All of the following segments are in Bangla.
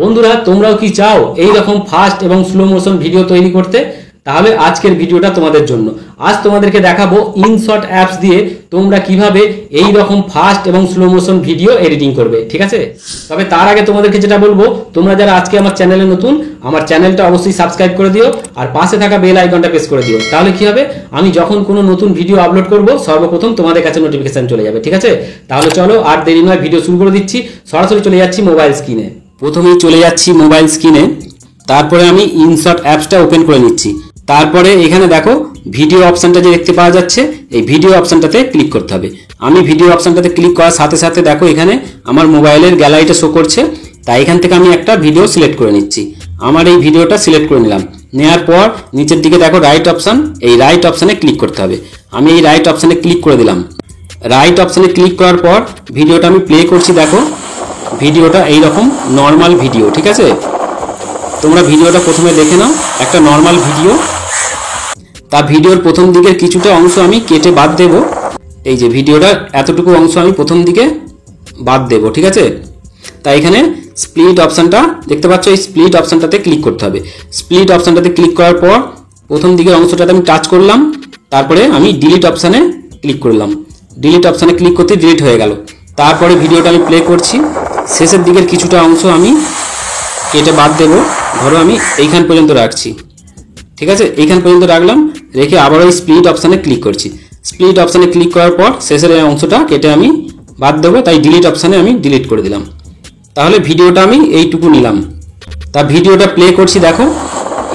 বন্ধুরা তোমরাও কি চাও এই রকম ফাস্ট এবং স্লো মোশন ভিডিও তৈরি করতে? তাহলে আজকের ভিডিওটা তোমাদের জন্য। আজ তোমাদেরকে দেখাবো ইনশট অ্যাপস দিয়ে তোমরা কিভাবে এই রকম ফাস্ট এবং স্লো মোশন ভিডিও এডিটিং করবে, ঠিক আছে? তবে তার আগে তোমাদেরকে যেটা বলবো, তোমরা যারা আজকে আমার চ্যানেলে নতুন, আমার চ্যানেলটা অবশ্যই সাবস্ক্রাইব করে দিও আর পাশে থাকা বেল আইকনটা প্রেস করে দিও। তাহলে কি হবে, আমি যখন কোনো নতুন ভিডিও আপলোড করব সর্বপ্রথম তোমাদের কাছে নোটিফিকেশন চলে যাবে, ঠিক আছে? তাহলে চলো আর দেরি নয়, ভিডিও শুরু করে দিচ্ছি। সরাসরি চলে যাচ্ছি মোবাইল স্ক্রিনে। প্রথমেই চলে যাচ্ছি মোবাইল স্ক্রিনে, তারপরে আমি ইনশট অ্যাপসটা ওপেন করে নিচ্ছি। তারপরে এখানে দেখো ভিডিও অপশনটা যে দেখতে পাওয়া যাচ্ছে, এই ভিডিও অপশনটাতে ক্লিক করতে হবে। আমি ভিডিও অপশনটাতে ক্লিক করার সাথে সাথে দেখো এখানে আমার মোবাইলের গ্যালারিটা শো করছে। তাই এখান থেকে আমি একটা ভিডিও সিলেক্ট করে নিচ্ছি। আমার এই ভিডিওটা সিলেক্ট করে নিলাম। নেওয়ার পর নিচের দিকে দেখো রাইট অপশন, এই রাইট অপশনে ক্লিক করতে হবে। আমি এই রাইট অপশনে ক্লিক করে দিলাম। রাইট অপশনে ক্লিক করার পর ভিডিওটা আমি প্লে করছি। দেখো ভিডিওটা এইরকম নর্মাল ভিডিও, ঠিক আছে? তোমরা ভিডিওটা প্রথমে দেখে নাও, একটা নর্মাল ভিডিও। তা ভিডিওর প্রথম দিকের কিছুটা অংশ আমি কেটে বাদ দেব। এই যে ভিডিওটা এতটুকু অংশ আমি প্রথম দিকে বাদ দেব, ঠিক আছে? তাই এখানে স্প্লিট অপশনটা দেখতে পাচ্ছ, এই স্প্লিট অপশনটাতে ক্লিক করতে হবে। স্প্লিট অপশনটাতে ক্লিক করার পর প্রথম দিকের অংশটাতে আমি টাচ করলাম। তারপরে আমি ডিলিট অপশানে ক্লিক করলাম। ডিলিট অপশানে ক্লিক করতে ডিলিট হয়ে গেল। তারপরে ভিডিওটা আমি প্লে করছি। শেষের দিকের কিছুটা অংশ আমি কেটে বাদ দেব। ধরো আমি এইখান পর্যন্ত রাখছি, ঠিক আছে? এইখান পর্যন্ত রাখলাম, রেখে আবার ওই স্প্লিট অপশানে ক্লিক করছি। স্প্লিট অপশানে ক্লিক করার পর শেষের এই অংশটা কেটে আমি বাদ দেবো। তাই ডিলিট অপশানে আমি ডিলিট করে দিলাম। তাহলে ভিডিওটা আমি এইটুকু নিলাম। তা ভিডিওটা প্লে করছি, দেখো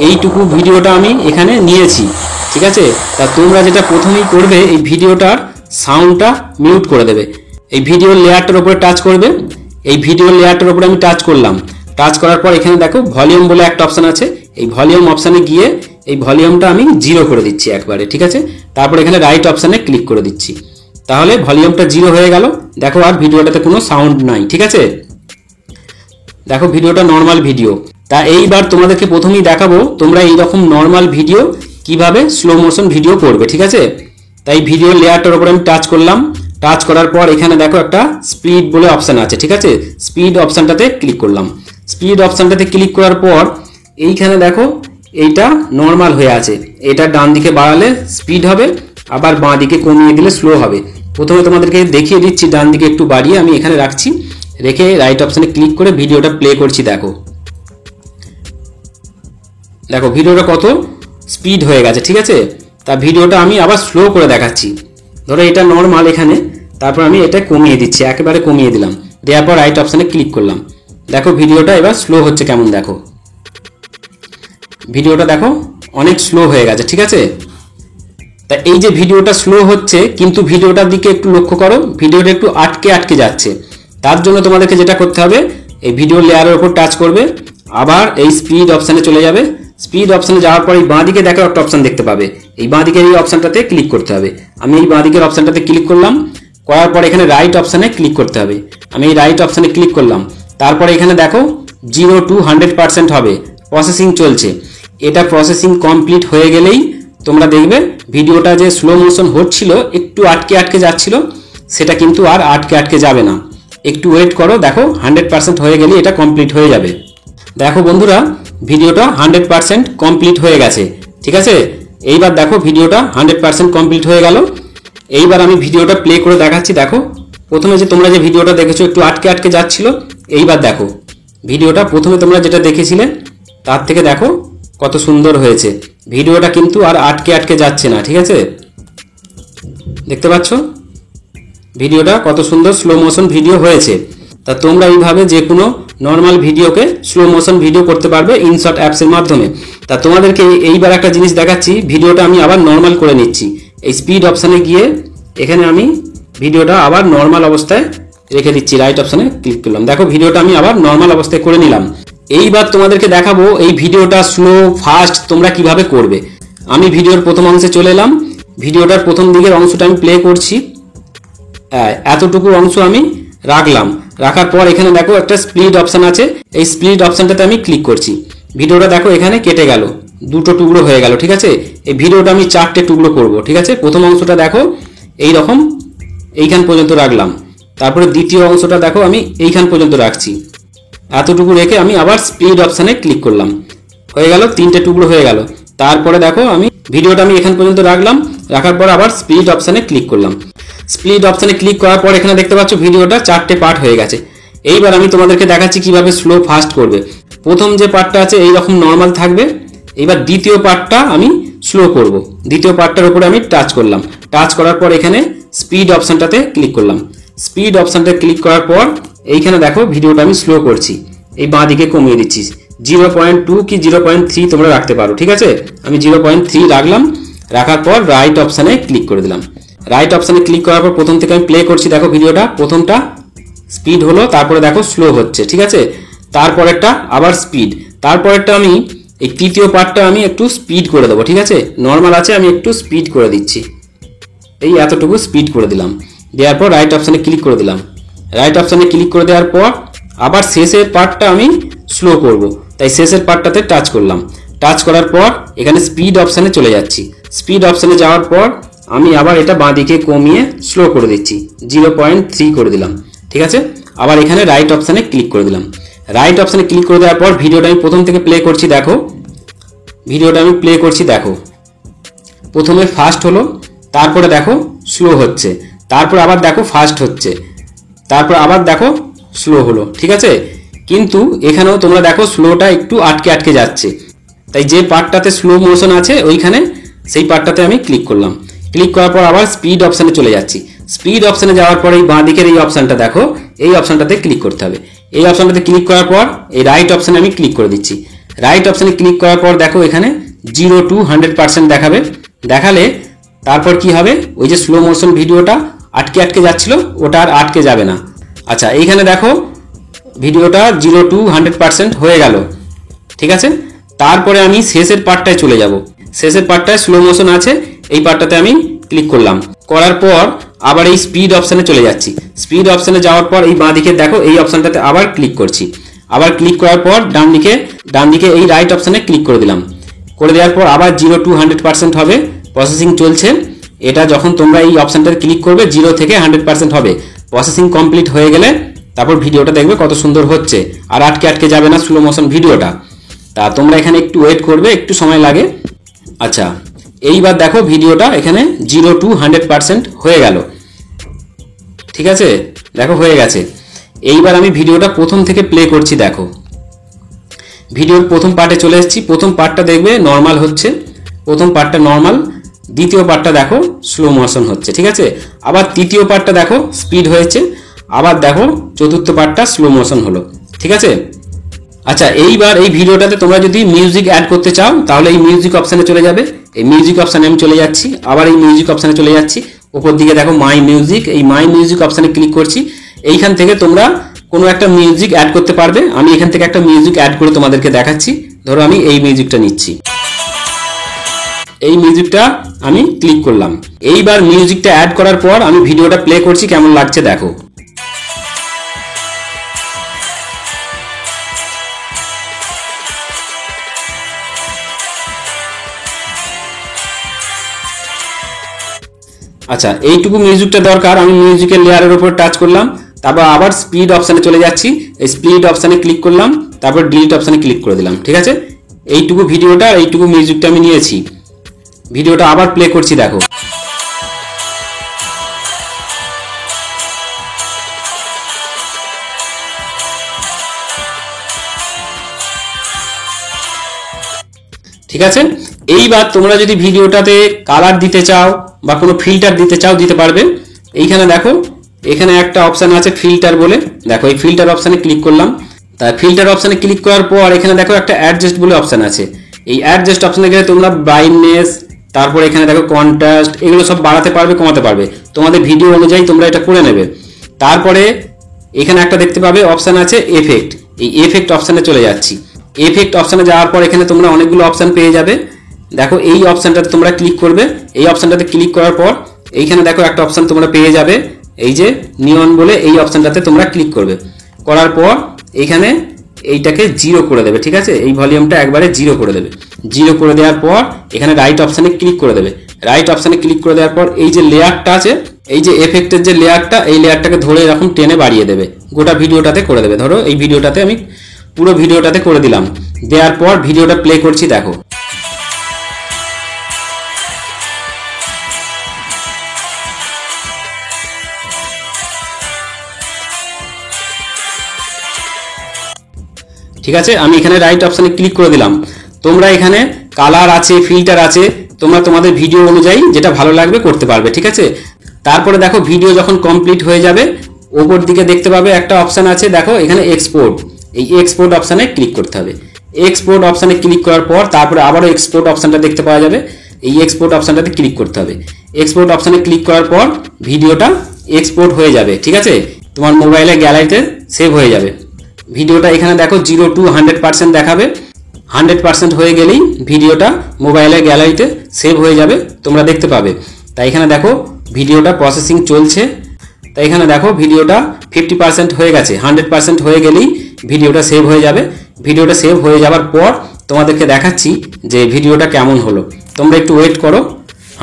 এইটুকু ভিডিওটা আমি এখানে নিয়েছি, ঠিক আছে? তা তোমরা যেটা প্রথমেই করবে, এই ভিডিওটার সাউন্ডটা মিউট করে দেবে। এই ভিডিওর লেয়ারটার উপরে টাচ করবে। এই ভিডিওর লেয়ারটার উপরে আমি টাচ করলাম। টাচ করার পর এখানে দেখো ভলিউম বলে একটা অপশান আছে। এই ভলিউম অপশানে গিয়ে এই ভলিউমটা আমি 0 করে দিচ্ছি একবারে, ঠিক আছে? তারপর এখানে রাইট অপশানে ক্লিক করে দিচ্ছি। তাহলে ভলিউমটা 0 হয়ে গেল। দেখো আর ভিডিওটাতে কোনো সাউন্ড নাই, ঠিক আছে? দেখো ভিডিওটা নর্মাল ভিডিও। তা এইবার তোমাদেরকে প্রথমেই দেখাবো তোমরা এইরকম নর্মাল ভিডিও কিভাবে স্লো মোশন ভিডিও করবে, ঠিক আছে? তাই ভিডিও লেয়ারটার উপরে আমি টাচ করলাম। টাচ করার পর এখানে দেখো একটা স্পিড বলে অপশান আছে, ঠিক আছে? স্পিড অপশানটাতে ক্লিক করলাম। স্পিড অপশানটাতে ক্লিক করার পর এইখানে দেখো এইটা নর্মাল হয়ে আছে। এটা ডান দিকে বাড়ালে স্পিড হবে, আবার বাঁ দিকে কমিয়ে দিলে স্লো হবে। প্রথমে তোমাদেরকে দেখিয়ে দিচ্ছি, ডান দিকে একটু বাড়িয়ে আমি এখানে রাখছি, রেখে রাইট অপশানে ক্লিক করে ভিডিওটা প্লে করছি। দেখো দেখো ভিডিওটা কত স্পিড হয়ে গেছে, ঠিক আছে? তা ভিডিওটা আমি আবার স্লো করে দেখাচ্ছি। ধরো এটা নর্মাল এখানে, তারপর আমি এটা কমিয়ে দিচ্ছি, একেবারে কমিয়ে দিলাম। দেওয়ার পর রাইট অপশানে ক্লিক করলাম। দেখো ভিডিওটা এবার স্লো হচ্ছে কেমন, দেখো ভিডিওটা দেখো অনেক স্লো হয়ে গেছে, ঠিক আছে? তা এই যে ভিডিওটা স্লো হচ্ছে, কিন্তু ভিডিওটার দিকে একটু লক্ষ্য করো, ভিডিওটা একটু আটকে আটকে যাচ্ছে। তার জন্য তোমাদেরকে যেটা করতে হবে, এই ভিডিও লেয়ারের উপর টাচ করবে, আবার এই স্পিড অপশানে চলে যাবে। স্পিড অপশানে যাওয়ার পর এই বাঁ দিকে দেখো একটা অপশান দেখতে পাবে, এই বাঁ দিকের এই অপশানটাতে ক্লিক করতে হবে। আমি এই বাঁ দিকের অপশানটাতে ক্লিক করলাম। করার পর এখানে রাইট অপশানে ক্লিক করতে হবে। আমি এই রাইট অপশানে ক্লিক করলাম। তারপরে এখানে দেখো 0 to 100% হবে, প্রসেসিং চলছে। এটা প্রসেসিং কমপ্লিট হয়ে গেলেই তোমরা দেখবে ভিডিওটা যে স্লো মোশন হচ্ছিল, একটু আটকে আটকে যাচ্ছিল, সেটা কিন্তু আর আটকে আটকে যাবে না। একটু ওয়েট করো, দেখো 100% হয়ে গেলে এটা কমপ্লিট হয়ে যাবে। দেখো বন্ধুরা ভিডিওটা 100% কমপ্লিট হয়ে গেছে, ঠিক আছে? এইবার দেখো ভিডিওটা 100% কমপ্লিট হয়ে গেল। এইবার আমি ভিডিওটা প্লে করে দেখাচ্ছি। দেখো প্রথমে যে তোমরা যে ভিডিওটা দেখেছো একটু আটকে আটকে যাচ্ছিল, এইবার দেখো ভিডিওটা প্রথমে তোমরা যেটা দেখেছিলে তার থেকে দেখো কত সুন্দর হয়েছে। ভিডিওটা কিন্তু আর আটকে আটকে যাচ্ছে না, ঠিক আছে? দেখতে পাচ্ছ ভিডিওটা কত সুন্দর স্লো মোশন ভিডিও হয়েছে। তা তোমরা এইভাবে যে কোনো নর্মাল ভিডিওকে স্লো মোশন ভিডিও করতে পারবে ইনশট অ্যাপসের মাধ্যমে। তা তোমাদেরকে এইবার একটা জিনিস দেখাচ্ছি, ভিডিওটা আমি আবার নর্মাল করে নিচ্ছি। এই স্পিড অপশানে গিয়ে এখানে আমি ভিডিওটা আবার নর্মাল অবস্থায় রেখে দিচ্ছি। রাইট অপশানে ক্লিক করলাম। দেখো ভিডিওটা আমি আবার নর্মাল অবস্থায় করে নিলাম। এইবার তোমাদেরকে দেখাবো এই ভিডিওটা স্লো ফাস্ট তোমরা কিভাবে করবে। আমি ভিডিওর প্রথম অংশে চলে এলাম। ভিডিওটার প্রথম দিকের অংশটা আমি প্লে করছি, এতটুকু অংশ আমি রাখলাম। রাখার পর এখানে দেখো একটা স্প্লিট অপশান আছে, এই স্প্লিট অপশানটাতে আমি ক্লিক করছি। ভিডিওটা দেখো এখানে কেটে গেল, দুটো টুকরো হয়ে গেল, ঠিক আছে? এই ভিডিওটা আমি 4টে টুকরো করব, ঠিক আছে? প্রথম অংশটা দেখো এইরকম এইখান পর্যন্ত রাখলাম। তারপরে দ্বিতীয় অংশটা দেখো আমি এইখান পর্যন্ত রাখছি। এতটুকু রেখে আমি আবার স্প্লিট অপশানে ক্লিক করলাম, হয়ে গেল, 3টে টুকরো হয়ে গেল। তারপরে দেখো আমি ভিডিওটা আমি এখান পর্যন্ত রাখলাম, রাখার পর আবার স্প্লিট অপশানে ক্লিক করলাম। স্প্লিট অপশানে ক্লিক করার পর এখানে দেখতে পাচ্ছ ভিডিওটা 4টে পার্ট হয়ে গেছে। এইবার আমি তোমাদেরকে দেখাচ্ছি কিভাবে স্লো ফাস্ট করবে। প্রথম যে পার্টটা আছে এইরকম নর্মাল থাকবে, এবার দ্বিতীয় পার্টটা আমি স্লো করব। দ্বিতীয় পার্টটার উপরে আমি টাচ করলাম, টাচ করার পর এখানে স্পিড অপশানটাতে ক্লিক করলাম। স্পিড অপশানটাতে ক্লিক করার পর এইখানে দেখো ভিডিওটা আমি স্লো করছি, এই বাঁ দিকে কমিয়ে দিচ্ছি, 0.2 কি 0.3 তোমরা রাখতে পারো, ঠিক আছে। আমি 0.3 রাখলাম, রাখার পর রাইট অপশানে ক্লিক করে দিলাম। রাইট অপশানে ক্লিক করার পর প্রথম থেকে আমি প্লে করছি, দেখো ভিডিওটা প্রথমটা স্পিড হলো, তারপরে দেখো স্লো হচ্ছে, ঠিক আছে। তারপরেরটা আবার স্পিড, তারপরেরটা আমি এই তৃতীয় পার্টটা আমি একটু স্পিড করে দেবো, ঠিক আছে। নর্মাল আছে, আমি একটু স্পিড করে দিচ্ছি, এই এতটুকু স্পিড করে দিলাম। দেওয়ার পর রাইট অপশানে ক্লিক করে দিলাম। রাইট অপশানে ক্লিক করে দেওয়ার পর আবার শেষের পার্টটা আমি স্লো করব, তাই শেষের পার্টটাতে টাচ করলাম। টাচ করার পর এখানে স্পিড অপশানে চলে যাচ্ছি। স্পিড অপশানে যাওয়ার পর আমি আবার এটা বাঁ দিকে কমিয়ে স্লো করে দিচ্ছি, 0.3 করে দিলাম, ঠিক আছে। আবার এখানে রাইট অপশানে ক্লিক করে দিলাম। রাইট অপশানে ক্লিক করে দেওয়ার পর ভিডিওটা আমি প্রথম থেকে প্লে করছি, দেখো ভিডিওটা আমি প্লে করছি, দেখো প্রথমে ফাস্ট হলো, তারপরে দেখো স্লো হচ্ছে, তারপর আবার দেখো ফাস্ট হচ্ছে, তারপর আবার দেখো স্লো হলো, ঠিক আছে। কিন্তু এখানেও তোমরা দেখো স্লোটা একটু আটকে আটকে যাচ্ছে, তাই যে পার্টটাতে স্লো মোশন আছে ওইখানে সেই পার্টটাতে আমি ক্লিক করলাম। ক্লিক করার পর আবার স্পিড অপশানে চলে যাচ্ছি। স্পিড অপশানে যাওয়ার পর এই বাঁ দিকের এই অপশানটা দেখো, এই অপশানটাতে ক্লিক করতে হবে। এই অপশানটাতে ক্লিক করার পর এই রাইট অপশানে আমি ক্লিক করে দিচ্ছি। রাইট অপশানে ক্লিক করার পর দেখো এখানে 0 to 100% দেখাবে। দেখালে তারপর কি হবে, ওই যে স্লো মোশন ভিডিওটা আটকে আটকে যাচ্ছিল ওটা আর আটকে যাবে না। আচ্ছা, এইখানে দেখো ভিডিওটা 0 to 100% হয়ে গেল, ঠিক আছে। তারপরে আমি শেষের পার্টটায় চলে যাব। শেষের পার্টটায় স্লো মোশন আছে, এই পার্টটাতে আমি ক্লিক করলাম। করার পর আবার এই স্পিড অপশানে চলে যাচ্ছি। স্পিড অপশানে যাওয়ার পর এই বাঁ দিকে দেখো এই অপশানটাতে আবার ক্লিক করছি। আবার ক্লিক করার পর ডান দিকে এই রাইট অপশানে ক্লিক করে দিলাম। করে দেওয়ার পর আবার 0 to 100% হবে, প্রসেসিং চলছে। এটা যখন তোমরা এই অপশানটাতে ক্লিক করবে 0 থেকে 100% হবে। প্রসেসিং কমপ্লিট হয়ে গেলে তারপর ভিডিওটা দেখবে কত সুন্দর হচ্ছে, আর আটকে আটকে যাবে না স্লো মোশন ভিডিওটা। তা তোমরা এখানে একটু ওয়েট করবে, একটু সময় লাগে। আচ্ছা, এইবার দেখো ভিডিওটা এখানে 0 to 100% হয়ে গেল, ঠিক আছে। দেখো হয়ে গেছে। এইবার আমি ভিডিওটা প্রথম থেকে প্লে করছি, দেখো ভিডিওর প্রথম পার্টে চলে এসেছি। প্রথম পার্টটা দেখবে নর্মাল হচ্ছে, প্রথম পার্টটা নর্মাল, দ্বিতীয় পার্টটা দেখো স্লো মোশন হচ্ছে, ঠিক আছে। আবার তৃতীয় পার্টটা দেখো স্পিড হয়েছে, আবার দেখো চতুর্থ পার্টটা স্লো মোশন হলো, ঠিক আছে। আচ্ছা, এইবার এই ভিডিওটাতে তোমরা যদি মিউজিক অ্যাড করতে চাও তাহলে এই মিউজিক অপশানে চলে যাবে। এই মিউজিক অপশানে আমি চলে যাচ্ছি, আবার এই মিউজিক অপশানে চলে যাচ্ছি। উপর দিকে দেখো মাই মিউজিক, এই মাই মিউজিক অপশানে ক্লিক করছি। এইখান থেকে তোমরা কোনো একটা মিউজিক অ্যাড করতে পারবে। আমি এখান থেকে একটা মিউজিক অ্যাড করে তোমাদেরকে দেখাচ্ছি। ধরো আমি এই মিউজিকটা নিচ্ছি, এই মিউজিকটা আমি ক্লিক করলাম। এইবার মিউজিকটা অ্যাড করার পর আমি ভিডিওটা প্লে করছি, কেমন লাগছে দেখো। আচ্ছা, এইটুকু মিউজিকটা দরকার। আমি মিউজিকের লেয়ারের উপর টাচ করলাম, তারপর আবার স্পিড অপশানে চলে যাচ্ছি। এই স্পিড অপশানে ক্লিক করলাম, তারপর ডিলিট অপশানে ক্লিক করে দিলাম, ঠিক আছে। এইটুকু ভিডিওটা, এইটুকু মিউজিকটা আমি নিয়েছি। ভিডিওটা আবার প্লে করছি, দেখো। ঠিক আছে। এইবার তোমরা যদি ভিডিওটাতে কালার দিতে চাও বা কোনো ফিল্টার দিতে চাও দিতে পারবে। এইখানে দেখো এখানে একটা অপশান আছে ফিল্টার বলে, দেখো এই ফিল্টার অপশানে ক্লিক করলাম। তাই ফিল্টার অপশানে ক্লিক করার পর এখানে দেখো একটা অ্যাডজাস্ট বলে অপশান আছে। এই অ্যাডজাস্ট অপশানে গেলে তোমরা ব্রাইটনেস, তারপর এখানে দেখো কন্ট্রাস্ট, এগুলো সব বাড়াতে পারবে কমাতে পারবে, তোমাদের ভিডিও অনুযায়ী তোমরা এটা করে নেবে। তারপরে এখানে একটা দেখতে পাবে অপশান আছে এফেক্ট, এই এফেক্ট অপশানে চলে যাচ্ছি। এফেক্ট অপশানে যাওয়ার পর এখানে তোমরা অনেকগুলো অপশান পেয়ে যাবে। দেখো এই অপশানটাতে তোমরা ক্লিক করবে। এই অপশানটাতে ক্লিক করার পর এইখানে দেখো একটা অপশান তোমরা পেয়ে যাবে, এই যে নিয়ন বলে, এই অপশানটাতে তোমরা ক্লিক করবে। করার পর এইখানে এইটাকে 0 করে দেবে, ঠিক আছে। এই ভলিউমটা একবারে 0 করে দেবে। 0 করে দেওয়ার পর এখানে রাইট অপশানে ক্লিক করে দেবে। রাইট অপশানে ক্লিক করে দেওয়ার পর এই যে লেয়ারটা আছে এই যে এফেক্টের যে লেয়ারটা, এই লেয়ারটাকে ধরে এরকম টেনে বাড়িয়ে দেবে, গোটা ভিডিওটাতে করে দেবে। ধরো এই ভিডিওটাতে আমি পুরো ভিডিওটাতে করে দিলাম, দেওয়ার পর ভিডিওটা প্লে করছি, দেখো। ঠিক আছে, আমি এখানে রাইট অপশানে ক্লিক করে দিলাম। তোমরা এখানে কালার আছে, ফিল্টার আছে, তোমরা তোমাদের ভিডিও অনুযায়ী যেটা ভালো লাগবে করতে পারবে। ঠিক আছে, তারপরে দেখো ভিডিও যখন কমপ্লিট হয়ে যাবে ওপর দিকে দেখতে পাবে একটা অপশান আছে, দেখো এখানে এক্সপোর্ট, এই এক্সপোর্ট অপশানে ক্লিক করতে হবে। এক্সপোর্ট অপশানে ক্লিক করার পর তারপরে আবারও এক্সপোর্ট অপশানটা দেখতে পাওয়া যাবে, এই এক্সপোর্ট অপশানটাতে ক্লিক করতে হবে। এক্সপোর্ট অপশানে ক্লিক করার পর ভিডিওটা এক্সপোর্ট হয়ে যাবে। ঠিক আছে, তোমার মোবাইলে গ্যালারিতে সেভ হয়ে যাবে। ভিডিওটা এখানে দেখো 0 to 100% দেখাবে, 100% হয়ে গেলেই ভিডিওটা মোবাইলের গ্যালারিতে সেভ হয়ে যাবে, তোমরা দেখতে পাবে। তাই এখানে দেখো ভিডিওটা প্রসেসিং চলছে, তাই এখানে দেখো ভিডিওটা 50% হয়ে গেছে, 100% হয়ে গেলেই ভিডিওটা সেভ হয়ে যাবে। ভিডিওটা সেভ হয়ে যাওয়ার পর তোমাদেরকে দেখাচ্ছি যে ভিডিওটা কেমন হলো। তোমরা একটু ওয়েট করো,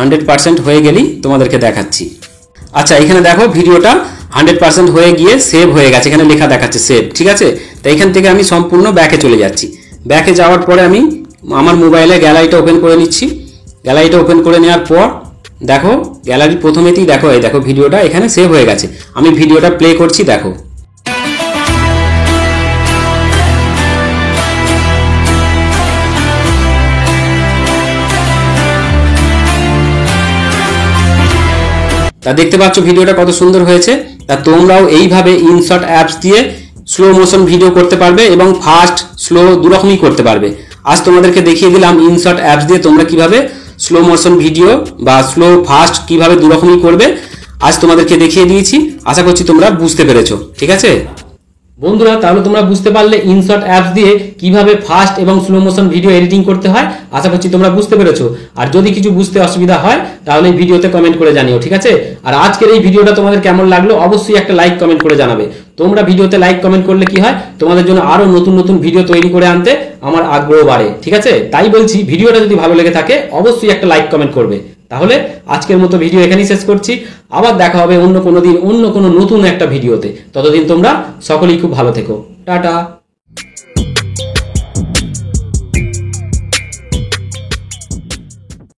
100% হয়ে গেলেই তোমাদেরকে দেখাচ্ছি। আচ্ছা, এখানে দেখো ভিডিওটা 100% হয়ে গিয়ে সেভ হয়ে গেছে, এখানে লেখা দেখাচ্ছে সেভ। ঠিক আছে, তাই এখান থেকে আমি সম্পূর্ণ ব্যাকে চলে যাচ্ছি। ব্যাকে যাওয়ার পরে আমি আমার মোবাইলে গ্যালারিটা ওপেন করে নিচ্ছি। গ্যালারিটা ওপেন করে নেওয়ার পর দেখো গ্যালারি প্রথমেতেই দেখো, এই দেখো ভিডিওটা এখানে সেভ হয়ে গেছে। আমি ভিডিওটা প্লে করছি, দেখো। তা দেখতে পাচ্ছ ভিডিওটা কত সুন্দর হয়েছে। তা তোমরাও এইভাবে ইনশট অ্যাপস দিয়ে স্লো মোশন ভিডিও করতে পারবে এবং ফাস্ট স্লো দুরকমই করতে পারবে। আজ তোমাদেরকে দেখিয়ে দিলাম ইনশট অ্যাপস দিয়ে তোমরা কিভাবে স্লো মোশন ভিডিও বা স্লো ফাস্ট কিভাবে দুরকমই করবে, আজ তোমাদেরকে দেখিয়ে দিয়েছি। আশা করছি তোমরা বুঝতে পেরেছো। ঠিক আছে বন্ধুরা, তাহলে তোমরা বুঝতে পারলে ইনশট অ্যাপস দিয়ে কিভাবে ফাস্ট এবং স্লো মোশন ভিডিও এডিটিং করতে হয়। আশা করছি তোমরা বুঝতে পেরেছো। আর যদি কিছু বুঝতে অসুবিধা হয় তাহলে এই ভিডিওতে কমেন্ট করে জানিও। ঠিক আছে, আর আজকের এই ভিডিওটা তোমাদের কেমন লাগলো অবশ্যই একটা লাইক কমেন্ট করে জানাবে। তোমরা ভিডিওতে লাইক কমেন্ট করলে কি হয়, তোমাদের জন্য আরো নতুন নতুন ভিডিও তৈরি করে আনতে আমার আগ্রহ বাড়ে। ঠিক আছে, তাই বলছি ভিডিওটা যদি ভালো লেগে থাকে অবশ্যই একটা লাইক কমেন্ট করবে। তাহলে আজকের মতো ভিডিও এখানেই শেষ করছি। আবার দেখা হবে অন্য কোনো দিন অন্য কোনো নতুন একটা ভিডিওতে। ততদিন তোমরা সকলেই খুব ভালো থেকো। টাটা।